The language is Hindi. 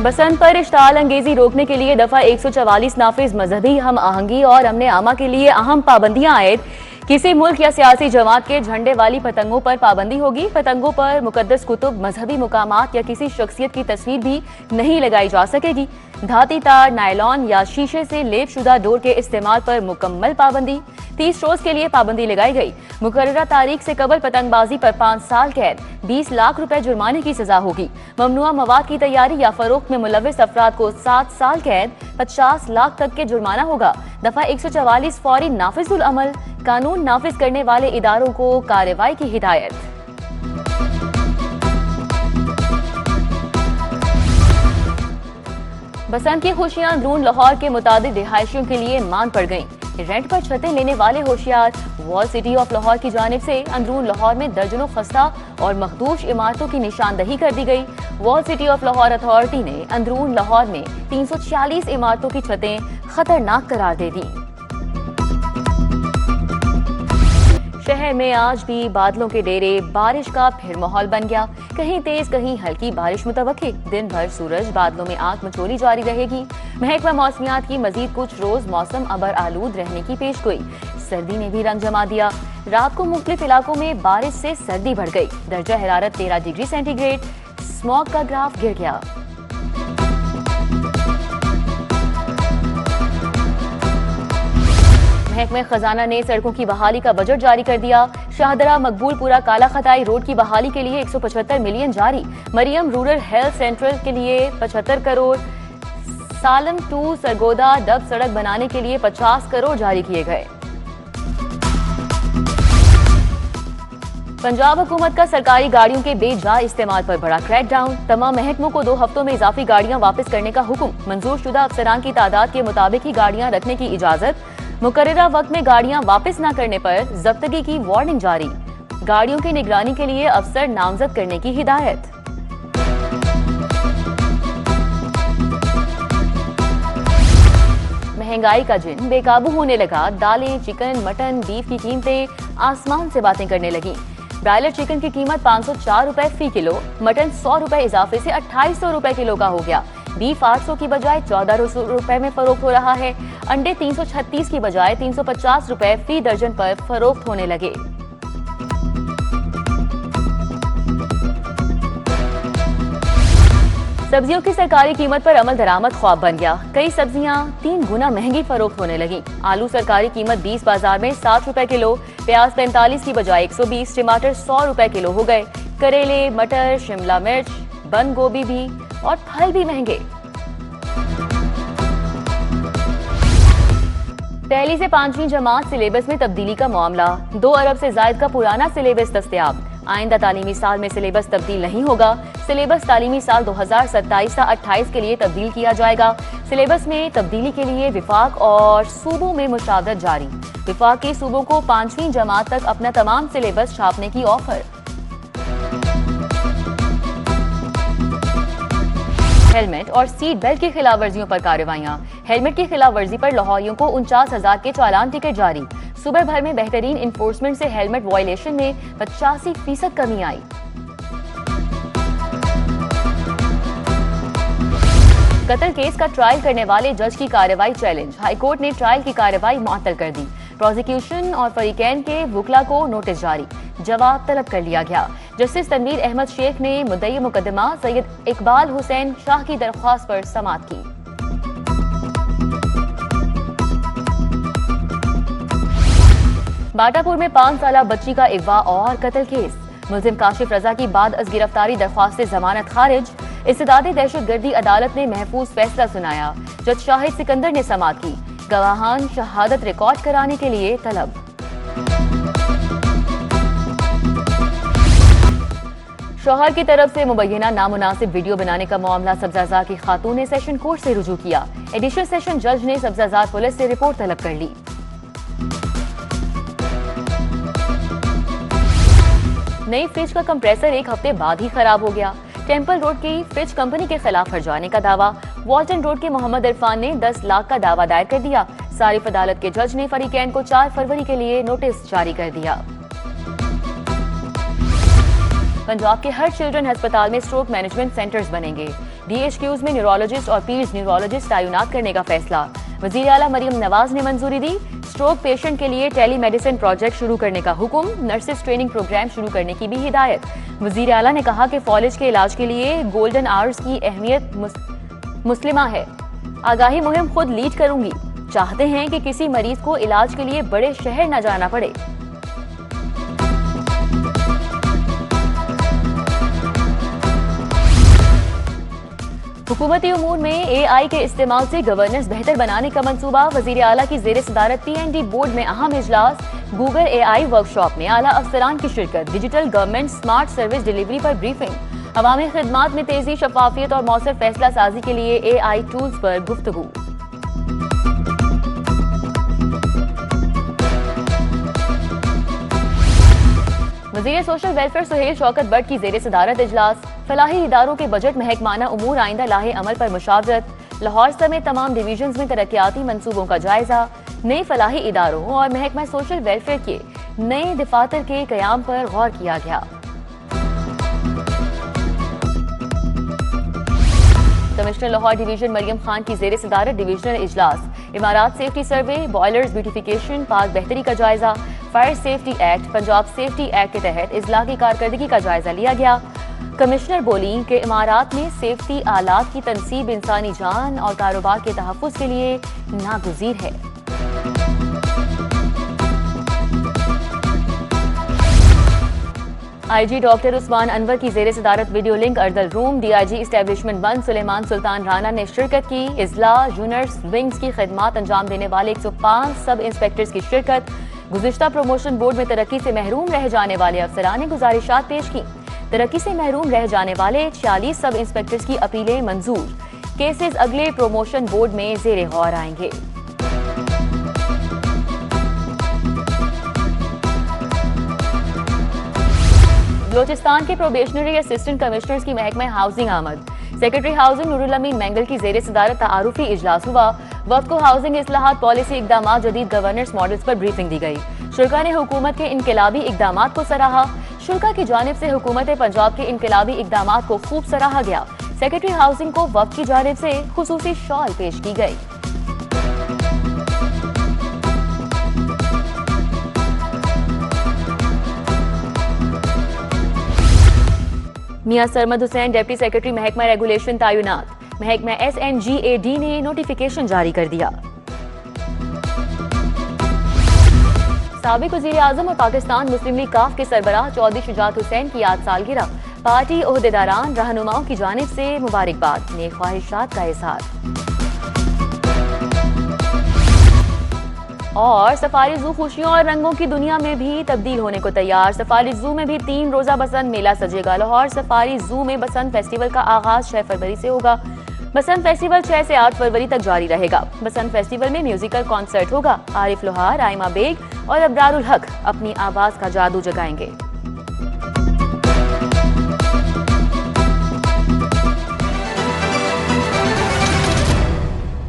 बसंत पर इश्ताल अंगेजी रोकने के लिए दफा 144 नाफिज मजहबी हम आहंगी और अमने आमा के लिए अहम पाबंदियां आयद। किसी मुल्क या सियासी जमात के झंडे वाली पतंगों पर पाबंदी होगी। पतंगों पर मुकद्दस कुतुब, मजहबी मुकामात या किसी शख्सियत की तस्वीर भी नहीं लगाई जा सकेगी। धाती तार, नायलॉन या शीशे से लेपशुदा डोर के इस्तेमाल पर मुकम्मल पाबंदी। 30 रोज के लिए पाबंदी लगाई गई। मुकर्ररा तारीख से कबल पतंगबाजी पर 5 साल कैद, 20 लाख रुपए जुर्माने की सजा होगी। ममनुआ मवाद की तैयारी या फरोख्त में मुलविस अफराद को 7 साल कैद, 50 लाख तक के जुर्माना होगा। दफा 144 फौरी नाफिजुल अमल। कानून नाफिज करने वाले इदारों को कार्रवाई की हिदायत। बसंत की खुशियां अंदरून लाहौर के मुतादिद रिहायशियों के लिए मांग पड़ गईं। रेंट पर छतें लेने वाले होशियार। वॉल सिटी ऑफ लाहौर की जानिब से अंदरून लाहौर में दर्जनों खस्ता और मखदूश इमारतों की निशानदही कर दी गई। Wall city of Lahore authority ने अंदरून लाहौर में 346 इमारतों की छतें खतरनाक करार दे दी। शहर में आज भी बादलों के डेरे, बारिश का फिर माहौल बन गया। कहीं तेज कहीं हल्की बारिश मुतवक्की। दिन भर सूरज बादलों में आग मचोली जारी रहेगी। महकमा मौसमियात की मजीद कुछ रोज मौसम अबर आलूद रहने की पेशगोई। सर्दी ने भी रंग जमा दिया। रात को मुख्तलिफ इलाकों में बारिश से सर्दी बढ़ गई। दर्जा हरारत 13 डिग्री सेंटीग्रेड। स्मॉग का ग्राफ गिर गया। महकमे खजाना ने सड़कों की बहाली का बजट जारी कर दिया। शाहदरा मकबूलपुरा काला खताई रोड की बहाली के लिए 175 मिलियन जारी। मरियम रूरल हेल्थ सेंटर के लिए 75 करोड़। सालम टू सरगोदा डब सड़क बनाने के लिए 50 करोड़ जारी किए गए। पंजाब हुकूमत का सरकारी गाड़ियों के बेजा इस्तेमाल पर बड़ा क्रैकडाउन। तमाम महकमों को 2 हफ्तों में इजाफी गाड़ियां वापस करने का हुक्म। मंजूर शुदा अफसरान की तादाद के मुताबिक ही गाड़ियां रखने की इजाजत। मुकर्ररा वक्त में गाड़ियां वापस न करने पर जब्तगी की वार्निंग जारी। गाड़ियों की निगरानी के लिए अफसर नामजद करने की हिदायत। महंगाई का जिन बेकाबू होने लगा। दालें, चिकन, मटन, बीफ की कीमतें आसमान से बातें करने लगी। ब्रायलर चिकन की कीमत 504 रुपए फी किलो, मटन 100 रुपए इजाफे से 2800 रुपए किलो का हो गया। बीफ 800 की बजाय 1400 रुपए में फरोख्त हो रहा है। अंडे 336 की बजाय 350 रुपए फी दर्जन पर फरोख्त होने लगे। सब्जियों की सरकारी कीमत पर अमल दरामद ख्वाब बन गया। कई सब्जियां 3 गुना महंगी फरोख्त होने लगी। आलू सरकारी कीमत 20 बाजार में 60 रुपए किलो, प्याज 45 की बजाय 120, टमाटर 100 रुपए किलो हो गए। करेले, मटर, शिमला मिर्च, बंद गोभी भी और फल भी महंगे। पहली से 5वीं जमात सिलेबस में तब्दीली का मामला। 2 अरब से जायद का पुराना सिलेबस दस्तयाब। आइंदा तालीमी साल में सिलेबस तब्दील नहीं होगा। सिलेबस तालीमी साल 2027-28 के लिए तब्दील किया जाएगा। सिलेबस में तब्दीली के लिए विफाक और सूबों में मुशावरत जारी। विफाक के सूबों को 5वीं जमात तक अपना तमाम सिलेबस छापने की ऑफर। हेलमेट और सीट बेल्ट की खिलाफ वर्जियों पर कार्रवाइयां। हेलमेट की खिलाफ वर्जी पर लाहौरियों को 49,000 के चालान टिकट जारी। सूबे भर में बेहतरीन इन्फोर्समेंट से हेलमेट वायलेशन में 85% कमी आई। कत्ल केस का ट्रायल करने वाले जज की कार्रवाई चैलेंज। हाईकोर्ट ने ट्रायल की कार्रवाई मुअत्तल कर दी। प्रोसिक्यूशन और फरीकैन के वकला को नोटिस जारी। जवाब तलब कर लिया गया। जस्टिस तनवीर अहमद शेख ने मुद्दई मुकदमा सैयद इकबाल हुसैन शाह की दरख्वास्त पर समाअत की। बाटापुर में 5 साला बच्ची का अगवा और कत्ल केस। मुलजिम काशिफ रजा की बाद अज गिरफ्तारी दरख्वास्त से जमानत खारिज। इस्तेदादी दहशतगर्दी अदालत ने महफूज फैसला सुनाया। जज शाहिद सिकंदर ने समाअत की। गवाहान शहादत रिकॉर्ड कराने के लिए तलब। शौहर की तरफ से मुबैना नामुनासिब वीडियो बनाने का मामला। सब्जाजार की खातून ने सेशन कोर्ट से रुजू किया। एडिशनल सेशन जज ने सब्जाजार पुलिस से रिपोर्ट तलब कर ली। नई फ्रिज का कंप्रेसर 1 हफ्ते बाद ही खराब हो गया। टेम्पल रोड की फ्रिज कंपनी के खिलाफ हर्जाने का दावा। वॉल्टन रोड के मोहम्मद इरफान ने 10 लाख का दावा दायर कर दिया। सारिफ अदालत के जज ने फरीकैन को 4 फरवरी के लिए नोटिस जारी कर दिया। पंजाब के हर चिल्ड्रन अस्पताल में स्ट्रोक मैनेजमेंट सेंटर्स बनेंगे। DHQs में न्यूरोलॉजिस्ट और पीड्स न्यूरोलॉजिस्ट तैनात करने का फैसला। वजीर आला मरियम नवाज ने मंजूरी दी। स्ट्रोक पेशेंट के लिए टेली मेडिसिन प्रोजेक्ट शुरू करने का हुक्म। नर्सेस ट्रेनिंग प्रोग्राम शुरू करने की भी हिदायत। वजीर आला ने कहा कि फॉलेज के इलाज के लिए गोल्डन आवर्स की अहमियत मुस्लिमा है। आगाही मुहिम खुद लीड करूंगी। चाहते हैं कि किसी मरीज को इलाज के लिए बड़े शहर न जाना पड़े। हुकूमती उमूर में AI के इस्तेमाल से गवर्नेंस बेहतर बनाने का मंसूबा। वजीर आला की जेर सदारत PND बोर्ड में अहम इजलास। गूगल AI वर्कशॉप में आला अफसरान की शिरकत। Digital government smart service delivery पर ब्रीफिंग। अवामी खिदमात में तेजी, शफाफियत और मौसर फैसला साजी के लिए AI टूल्स पर गुफ्तगू। वज़ीर सोशल वेलफेयर सुहेल शौकत बट की जेर सदारत इजलास। फलाही इदारों के बजट महकमाना उमूर आइंदा लाहे अमल पर मुशावरत। लाहौर समेत तमाम डिवीजन में तरक्याती मंसूबों का जायजा। नए फलाही इदारों और महकमा सोशल वेलफेयर के नए दफातर के कयाम पर गौर किया गया। कमिश्नर लाहौर डिवीजन मरियम खान की जेर सदारत डिवीजनल इजलास। इमारात सेफ्टी सर्वे, बॉयलर्स ब्यूटिफिकेशन, पार्क बेहतरी का जायजा। Fire safety act, Punjab safety act के तहत इजला की कारकर्दगी का जायजा लिया गया। कमिश्नर बोली कि इमारात में सेफ्टी आलात की तनसीब इंसानी जान और कारोबार के तहफ़्फ़ुज़ के लिए नागुज़ीर है। IG डॉक्टर उस्मान अनवर की जेर सदारत वीडियो लिंक अर्दल रूम। DIG इस्टेब्लिशमेंट बंद सुलेमान सुल्तान राना ने शिरकत की। इजला यूनिट्स विंग्स की खिदमात अंजाम देने वाले 105 सब इंस्पेक्टर्स की शिरकत। गुज़िश्ता प्रमोशन बोर्ड में तरक्की से महरूम रह जाने वाले अफसरान ने गुजारिशात पेश की। तरक्की से महरूम रह जाने वाले 46 सब इंस्पेक्टर्स की अपीलें मंजूर। केसेस अगले प्रमोशन बोर्ड में जेर गौर आएंगे। बलोचिस्तान के प्रोबेशनरी असिस्टेंट कमिश्नर्स की महकमा हाउसिंग आमद। सेक्रेटरी हाउसिंग नूरुल अमीन मेंगल की जेर सदारत तारुफी इजलास हुआ। वक्त को हाउसिंग इस्लाहात पॉलिसी इकदाम, जदीद गवर्नेंस मॉडल्स पर ब्रीफिंग दी गई। शुरा ने हुकूमत के इनकलाबी इकदाम को सराहा। शुरा की जानिब से हुकूमत पंजाब के इनकलाबी इकदाम को खूब सराहा गया। सेक्रेटरी हाउसिंग को वक्त की जानिब से खुसूसी शॉल पेश की गई। मियां सरमद हुसैन डिप्टी सेक्रेटरी महकमा रेगुलेशन तैनात। महकमा SNGAD ने नोटिफिकेशन जारी कर दिया। साबिक वज़ीर आज़म और पाकिस्तान मुस्लिम लीग काफ के सरबराह चौधरी शुजात हुसैन की आज सालगिरह। पार्टी ओहदेदारान रहनुमाओं की जानिब से मुबारकबाद, नेक ख्वाहिशात का इज़हार। और सफारी जू खुशियों और रंगों की दुनिया में भी तब्दील होने को तैयार। सफारी जू में भी 3 रोजा बसंत मेला सजेगा। लाहौर सफारी जू में बसंत फेस्टिवल का आगाज 6 फरवरी से होगा। बसंत फेस्टिवल 6 से 8 फरवरी तक जारी रहेगा। बसंत फेस्टिवल में म्यूजिकल कॉन्सर्ट होगा। आरिफ लोहार, आइमा बेग और अबरारुल हक अपनी आवाज का जादू जगाएंगे।